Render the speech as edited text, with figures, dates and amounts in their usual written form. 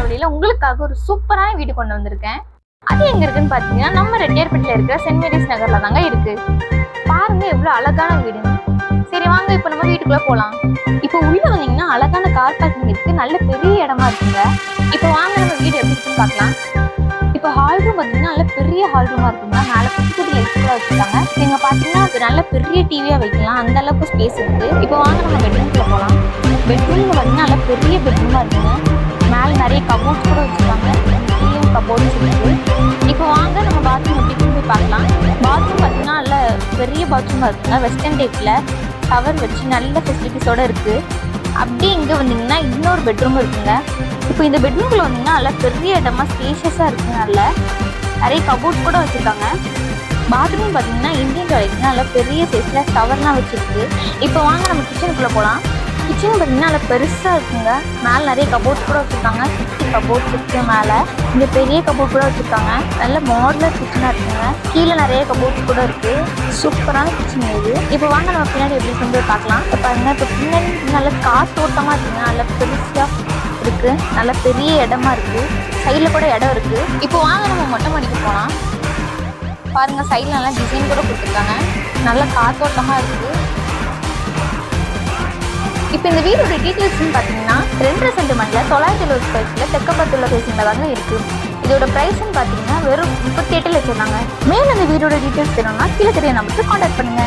காணொலியில உங்களுக்காக ஒரு சூப்பரான வீடு கொண்டு வந்திருக்கேன். அது எங்க இருக்குன்னு பாத்தீங்கன்னா நம்ம ரெட்டியார்பேட்டையில இருக்கிற சென்ட் மேரிஸ் நகர்ல தாங்க இருக்கு. பாருங்க எவ்வளவு அழகான வீடுன்னு. சரி வாங்க இப்ப நம்ம வீட்டுக்குள்ள போலாம். இப்ப உள்ள வந்தீங்கன்னா அழகான கார் பார்க்கிங் இருக்கு, நல்ல பெரிய இடமா இருக்குங்க. இப்ப வாங்க நம்ம வீடு எப்படி இருக்குன்னு பாக்கலாம். இப்ப ஹால் ரூம் பாத்தீங்கன்னா நல்ல பெரிய ஹால் ரூமா இருக்குங்க. மேல குட்டி குட்டி லைட்ஸ் கூட வச்சிருக்காங்க. நீங்க பாத்தீங்கன்னா அது நல்ல பெரிய டிவியா வைக்கலாம், அந்த அளவுக்கு ஸ்பேஸ் இருக்கு. இப்ப வாங்க நம்ம பெட்ரூம்குள்ள போலாம். பெட்ரூம்ல பாத்தீங்கன்னா நல்ல பெரிய பெட்ரூமா இருக்குங்க. மேல நிறைய கபோர்ட்ஸ் கூட வச்சிருக்காங்க, கீழே கபோர்ட்ஸ் இருக்கு. இப்போ வாங்க நம்ம பாத்ரூம் எப்படி போய் பார்க்கலாம். பாத்ரூம் பார்த்தீங்கன்னா நல்ல பெரிய பாத்ரூமா இருக்குங்க. வெஸ்டர்ன் டைப்ல ஷவர் வச்சு நல்ல ஃபெசிலிட்டிஸோட இருக்கு. அப்படியே இங்கே வந்தீங்கன்னா இன்னொரு பெட்ரூம் இருக்குங்க. இப்போ இந்த பெட்ரூம்குள்ள வந்தீங்கன்னா நல்ல பெரிய இடமா ஸ்பேஷியஸாக இருக்குங்க. நிறைய கபோர்ட்ஸ் கூட வச்சுருக்காங்க. பாத்ரூம் பார்த்தீங்கன்னா இந்தியன் டாய்லெட் நல்ல பெரிய சைஸில் ஷவர்லாம் வச்சுருக்கு. இப்போ வாங்க நம்ம கிச்சனுக்குள்ளே போகலாம். கிச்சன் பார்த்தீங்கன்னா நல்லா பெருசாக இருக்குங்க. மேலே நிறைய கபோர்ட்ஸ் கூட வச்சுருக்காங்க. குட்டி கபோர்ட்ஸ் இருக்கு. மேலே இந்த பெரிய கபோர்ட் கூட வச்சுருக்காங்க. நல்ல மாடலர் கிச்சனாக இருக்குங்க. கீழே நிறைய கபோர்ட்ஸ் கூட இருக்கு. சூப்பரான கிச்சன் இது. இப்போ வாங்க நம்ம பின்னாடி எப்படி கொண்டு பார்க்கலாம். இப்போ பாருங்க, இப்போ பின்னாடி நல்ல காத்தோட்டமாக இருக்குங்க. நல்ல பெருசாக இருக்கு, நல்ல பெரிய இடமா இருக்கு. சைடில் கூட இடம் இருக்கு. இப்போ வாங்க நம்ம மொட்டை மாடிக்கு போகலாம். பாருங்க சைடில் நல்லா டிசைன் கூட கொடுத்துருக்காங்க. நல்ல காத்தோட்டமாக இருக்கு. இப்போ இந்த வீடோட டீட்டெயில்ஸ்னு பார்த்தீங்கன்னா 2 சென்டிமெண்ட்ல 970 ஸ்கொயர் ஃபீட்ல தெக்கப்பத்துள்ள பேசிங்ல தாங்க இருக்கு. இதோட பிரைஸ்ன்னு பார்த்தீங்கன்னா வெறும் 38 லட்சம் தாங்க. மேலும் இந்த வீடோட டீட்டெயில்ஸ் வேணும்னா கீழே தெரிய நம்பருக்கு கான்டாக்ட் பண்ணுங்க.